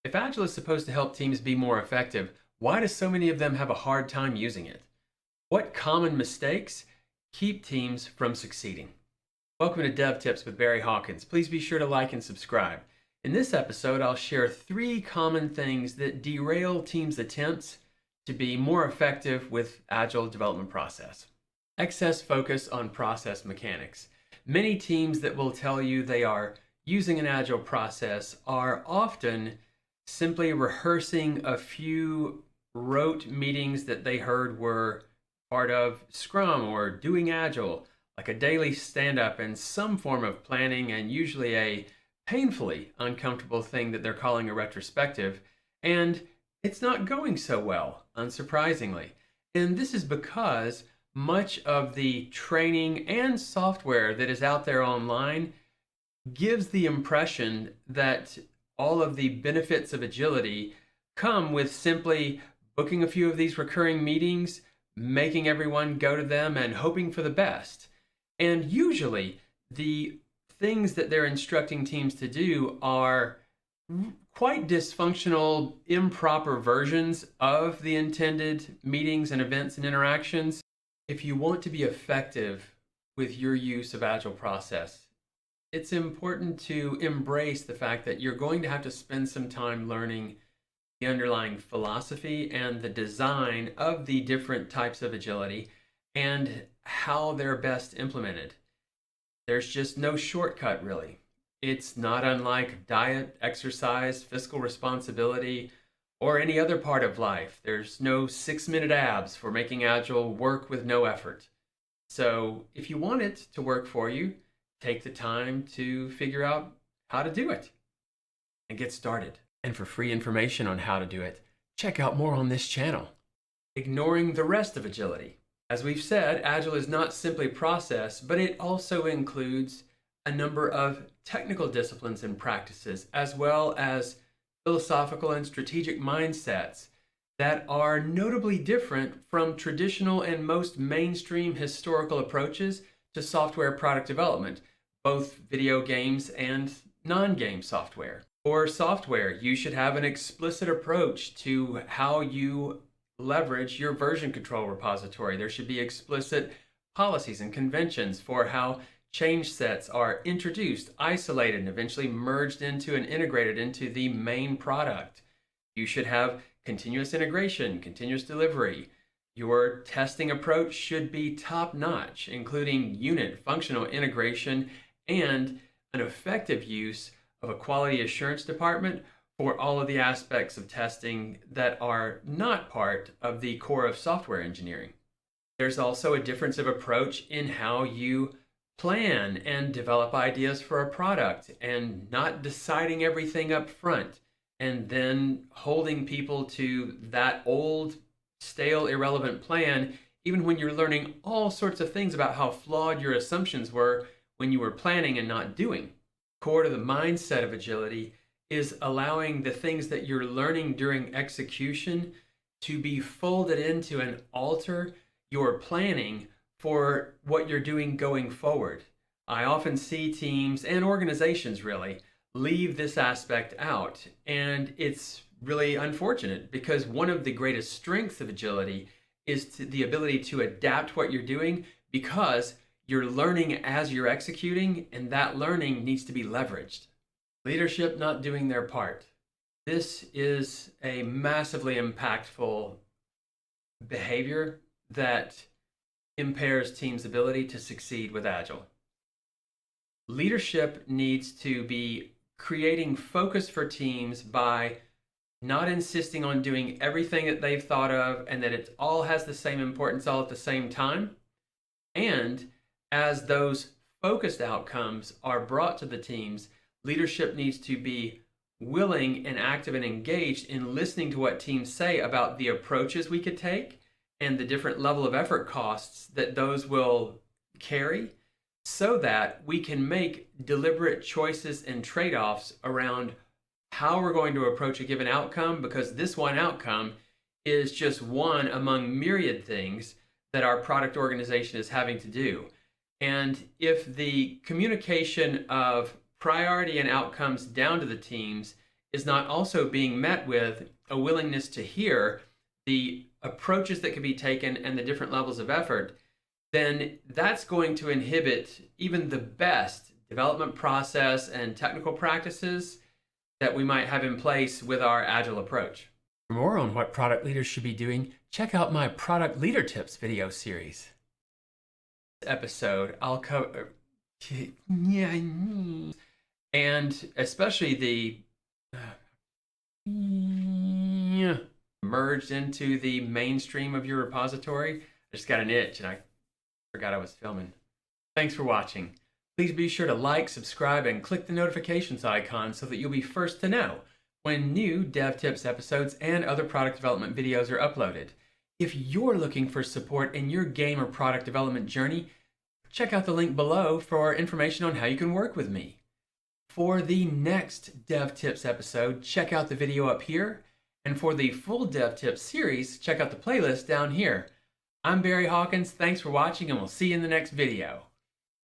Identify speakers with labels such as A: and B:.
A: If Agile is supposed to help teams be more effective, why do so many of them have a hard time using it? What common mistakes keep teams from succeeding? Welcome to DevTips with Barry Hawkins. Please be sure to like and subscribe. In this episode, I'll share 3 common things that derail teams' attempts to be more effective with Agile development process. Excess focus on process mechanics. Many teams that will tell you they are using an Agile process are often simply rehearsing a few rote meetings that they heard were part of Scrum or doing Agile, like a daily stand-up and some form of planning, and usually a painfully uncomfortable thing that they're calling a retrospective, and it's not going so well, unsurprisingly. And this is because much of the training and software that is out there online gives the impression that all of the benefits of agility come with simply booking a few of these recurring meetings, making everyone go to them, and hoping for the best. And usually, the things that they're instructing teams to do are quite dysfunctional, improper versions of the intended meetings and events and interactions. If you want to be effective with your use of Agile process, it's important to embrace the fact that you're going to have to spend some time learning the underlying philosophy and the design of the different types of agility and how they're best implemented. There's just no shortcut, really. It's not unlike diet, exercise, fiscal responsibility, or any other part of life. There's no 6-minute abs for making Agile work with no effort. So if you want it to work for you, take the time to figure out how to do it and get started. And for free information on how to do it, check out more on this channel. Ignoring the rest of agility. As we've said, Agile is not simply process, but it also includes a number of technical disciplines and practices, as well as philosophical and strategic mindsets that are notably different from traditional and most mainstream historical approaches to software product development, both video games and non-game software. For software, you should have an explicit approach to how you leverage your version control repository. There should be explicit policies and conventions for how change sets are introduced, isolated, and eventually merged into and integrated into the main product. You should have continuous integration, continuous delivery. Your testing approach should be top-notch, including unit functional integration and an effective use of a quality assurance department for all of the aspects of testing that are not part of the core of software engineering. There's also a difference of approach in how you plan and develop ideas for a product, and not deciding everything up front and then holding people to that old, stale, irrelevant plan, even when you're learning all sorts of things about how flawed your assumptions were when you were planning and not doing. Core to the mindset of agility is allowing the things that you're learning during execution to be folded into and alter your planning for what you're doing going forward. I often see teams and organizations really leave this aspect out, and it's really unfortunate because one of the greatest strengths of agility is the ability to adapt what you're doing, because you're learning as you're executing, and that learning needs to be leveraged. Leadership not doing their part. This is a massively impactful behavior that impairs teams' ability to succeed with Agile. Leadership needs to be creating focus for teams by not insisting on doing everything that they've thought of and that it all has the same importance all at the same time. And as those focused outcomes are brought to the teams, leadership needs to be willing and active and engaged in listening to what teams say about the approaches we could take and the different level of effort costs that those will carry, so that we can make deliberate choices and trade-offs around how we're going to approach a given outcome, because this one outcome is just one among myriad things that our product organization is having to do. And if the communication of priority and outcomes down to the teams is not also being met with a willingness to hear the approaches that can be taken and the different levels of effort, then that's going to inhibit even the best development process and technical practices that we might have in place with our Agile approach. For more on what product leaders should be doing, check out my Product Leader Tips video series. This episode, I'll cover, and especially the merged into the mainstream of your repository. I just got an itch and I forgot I was filming. Thanks for watching. Please be sure to like, subscribe, and click the notifications icon so that you'll be first to know when new DevTips episodes and other product development videos are uploaded. If you're looking for support in your game or product development journey, check out the link below for information on how you can work with me. For the next DevTips episode, check out the video up here, and for the full DevTips series, check out the playlist down here. I'm Barry Hawkins, thanks for watching, and we'll see you in the next video.